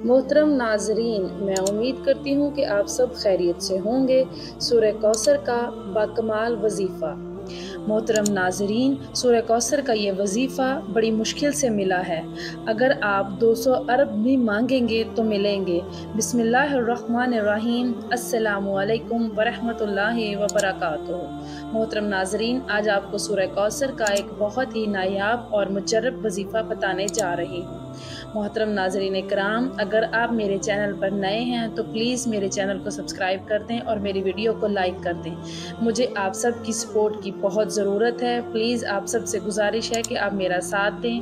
मोहतरम नाजरीन, मैं उम्मीद करती हूँ कि आप सब खैरियत से होंगे। सूरह कौसर का बाकमाल वजीफ़ा। मोहतरम नाजरीन, सूरह कौसर का ये वजीफ़ा बड़ी मुश्किल से मिला है। अगर आप 200 अरब भी मांगेंगे तो मिलेंगे। बिस्मिल्लाहिर्रहमानिर्रहीम। अस्सलामु अलैकुम वरहमतुल्लाहि वबरकातुहू। मोहतरम नाजरीन, आज आपको सूरह कौसर का एक बहुत ही नायाब और मुजर्रब वजीफ़ा बताने जा रही हूँ। मोहतरम नाजरीन इकराम, अगर आप मेरे चैनल पर नए हैं तो प्लीज़ मेरे चैनल को सब्सक्राइब कर दें और मेरी वीडियो को लाइक कर दें। मुझे आप सब की सपोर्ट की बहुत ज़रूरत है। प्लीज़ आप सब से गुजारिश है कि आप मेरा साथ दें।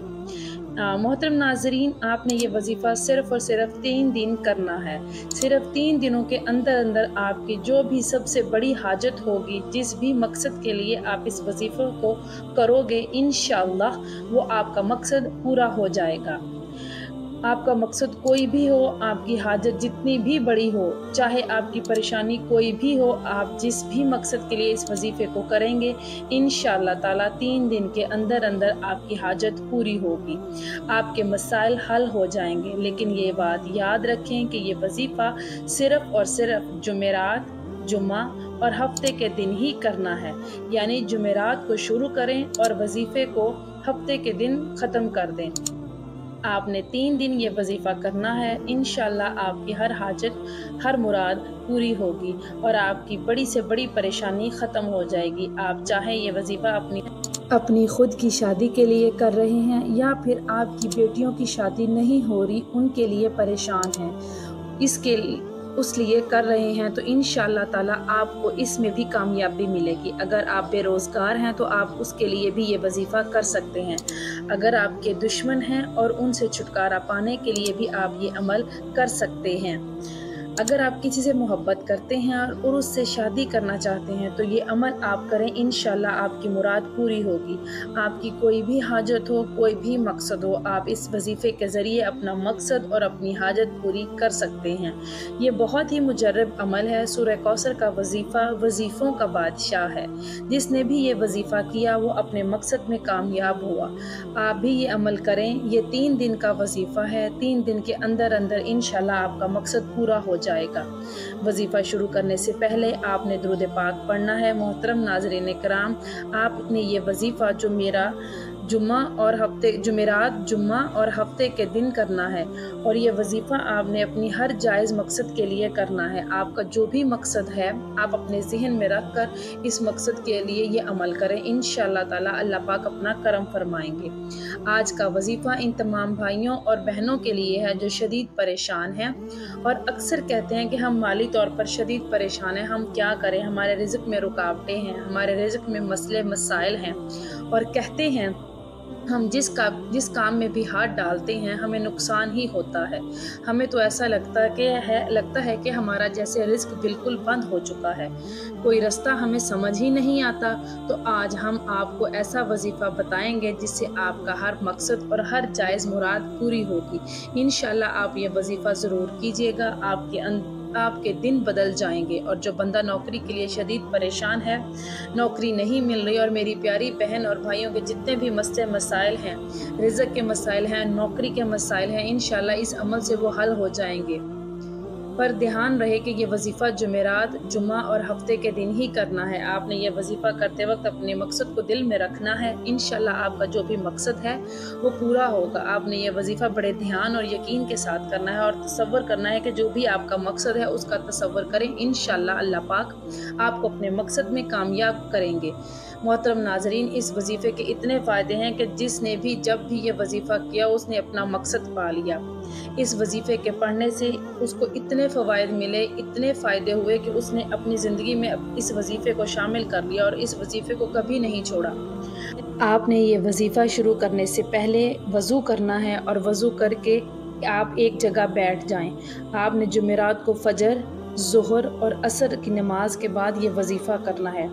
मोहतरम नाजरीन, आपने ये वजीफ़ा सिर्फ़ और सिर्फ 3 दिन करना है। सिर्फ 3 दिनों के अंदर अंदर आपकी जो भी सबसे बड़ी हाजत होगी, जिस भी मकसद के लिए आप इस वजीफ़े को करोगे, इंशाअल्लाह वो आपका मकसद पूरा हो जाएगा। आपका मकसद कोई भी हो, आपकी हाजत जितनी भी बड़ी हो, चाहे आपकी परेशानी कोई भी हो, आप जिस भी मकसद के लिए इस वजीफ़े को करेंगे, इंशाअल्लाह ताला 3 दिन के अंदर अंदर आपकी हाजत पूरी होगी, आपके मसाइल हल हो जाएंगे। लेकिन ये बात याद रखें कि ये वजीफ़ा सिर्फ़ और सिर्फ जुमेरात, जुम्मा और हफ्ते के दिन ही करना है। यानी जुमेरात को शुरू करें और वजीफ़े को हफ्ते के दिन ख़त्म कर दें। आपने 3 दिन ये वजीफ़ा करना है। इंशाअल्लाह आपकी हर हाजत, हर मुराद पूरी होगी और आपकी बड़ी से बड़ी परेशानी ख़त्म हो जाएगी। आप चाहे ये वजीफ़ा अपनी खुद की शादी के लिए कर रहे हैं या फिर आपकी बेटियों की शादी नहीं हो रही, उनके लिए परेशान हैं, उस लिए कर रहे हैं, तो इंशाअल्लाह ताला आपको इसमें भी कामयाबी मिलेगी। अगर आप बेरोज़गार हैं तो आप उसके लिए भी ये वजीफ़ा कर सकते हैं। अगर आपके दुश्मन हैं और उनसे छुटकारा पाने के लिए भी आप ये अमल कर सकते हैं। अगर आप किसी से मोहब्बत करते हैं और उससे शादी करना चाहते हैं तो ये अमल आप करें, इंशाअल्लाह आपकी मुराद पूरी होगी। आपकी कोई भी हाजत हो, कोई भी मकसद हो, आप इस वजीफ़े के ज़रिए अपना मकसद और अपनी हाजत पूरी कर सकते हैं। ये बहुत ही मुजर्रब अमल है। सूरह कौसर का वजीफ़ा वजीफ़ों का बादशाह है। जिसने भी ये वजीफ़ा किया वो अपने मकसद में कामयाब हुआ। आप भी ये अमल करें। ये 3 दिन का वजीफ़ा है। 3 दिन के अंदर अंदर इंशाअल्लाह आपका मकसद पूरा हो जाएगा। वजीफ़ा शुरू करने से पहले आपने दुरूद पाक पढ़ना है। मोहतरम नाज़रीन इकराम, आपने ये वजीफ़ा जुमेरात, जुम्मा और हफ्ते के दिन करना है और ये वजीफ़ा आपने अपनी हर जायज़ मकसद के लिए करना है। आपका जो भी मकसद है आप अपने ज़हन में रख कर इस मकसद के लिए ये अमल करें। इंशाअल्लाह ताला अल्लाह पाक अपना करम फरमाएंगे। आज का वजीफ़ा इन तमाम भाइयों और बहनों के लिए है जो शदीद परेशान हैं और अक्सर कहते हैं कि हम माली तौर पर शदीद परेशान हैं, हम क्या करें, हमारे रिज़्क़ में रुकावटें हैं, हमारे रिज़्क़ में मसले मसाइल हैं और कहते हैं हम जिस काम में भी हाथ डालते हैं हमें नुकसान ही होता है। हमें तो ऐसा लगता है कि हमारा जैसे रिज़्क़ बिल्कुल बंद हो चुका है, कोई रास्ता हमें समझ ही नहीं आता। तो आज हम आपको ऐसा वजीफ़ा बताएंगे जिससे आपका हर मकसद और हर जायज़ मुराद पूरी होगी। इंशाअल्लाह आप ये वजीफ़ा ज़रूर कीजिएगा, आपके दिन बदल जाएंगे। और जो बंदा नौकरी के लिए शदीद परेशान है, नौकरी नहीं मिल रही और मेरी प्यारी बहन और भाइयों के जितने भी मसले मसाइल हैं, रिज़्क़ के मसाइल हैं, नौकरी के मसाइल हैं, इंशाअल्लाह इस अमल से वो हल हो जाएंगे। पर ध्यान रहे कि ये वजीफ़ा जुमेरात, जुम्मा और हफ्ते के दिन ही करना है। आपने ये वजीफ़ा करते वक्त अपने मकसद को दिल में रखना है। इंशाअल्लाह आपका जो भी मकसद है वो पूरा होगा। आपने ये वजीफ़ा बड़े ध्यान और यकीन के साथ करना है और तसव्वुर करना है कि जो भी आपका मकसद है उसका तसव्वुर करें। इंशाअल्लाह अल्लाह पाक आपको अपने मकसद में कामयाब करेंगे। मोहतरम नाजरीन, इस वजीफ़े के इतने फ़ायदे हैं कि जिसने भी जब भी ये वजीफ़ा किया उसने अपना मकसद पा लिया। इस वजीफ़े के पढ़ने से उसको इतने फ़वाइद मिले, इतने फ़ायदे हुए कि उसने अपनी ज़िंदगी में इस वजीफ़े को शामिल कर लिया और इस वजीफ़े को कभी नहीं छोड़ा। आपने ये वजीफ़ा शुरू करने से पहले वज़ू करना है और वज़ू करके आप एक जगह बैठ जाएं। आपने जुमेरात को फ़जर, ज़ोहर और असर की नमाज के बाद ये वजीफ़ा करना है।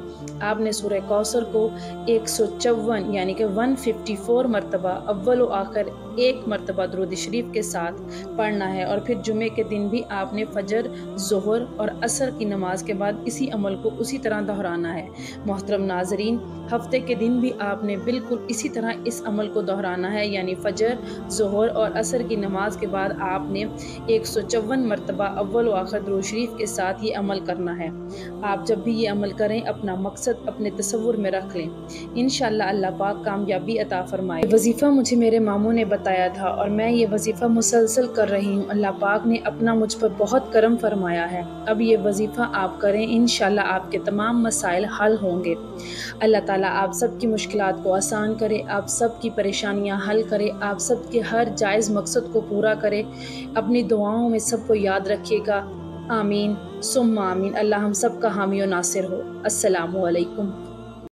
आपने सूरह कौसर को 154 यानी कि 154 मरतबा अव्वल व आखिर 1 مرتبہ درود شریف کے ساتھ پڑھنا ہے، اور پھر جمعے کے دن بھی آپ نے فجر، ظہر اور عصر کی نماز کے بعد اسی عمل کو اسی طرح دہرانا ہے۔ محترم ناظرین، ہفتے کے دن بھی آپ نے بالکل اسی طرح اس عمل کو دہرانا ہے، یعنی فجر، ظہر اور عصر کی نماز کے بعد آپ نے 154 مرتبہ اول و آخر درود شریف کے ساتھ یہ عمل کرنا ہے۔ آپ جب بھی یہ عمل کریں اپنا مقصد اپنے تصور میں رکھ لیں، انشاءاللہ اللہ پاک کامیابی عطا فرمائے۔ یہ وظیفہ مجھے میرے ماموں نے بتایا تھا اور میں یہ وظیفہ مسلسل کر رہی ہوں۔ اللہ پاک نے اپنا مجھ پر بہت کرم فرمایا ہے۔ اب یہ وظیفہ آپ کریں، انشاءاللہ آپ کے تمام مسائل حل ہوں گے۔ اللہ تعالیٰ آپ سب کی مشکلات کو آسان کرے، آپ سب کی پریشانیاں حل کرے، آپ سب کے ہر جائز مقصد کو پورا کرے۔ اپنی دعاؤں میں سب کو یاد رکھیے گا۔ آمین ثم آمین۔ اللہ ہم سب کا حامی و ناصر ہو۔ السلام علیکم۔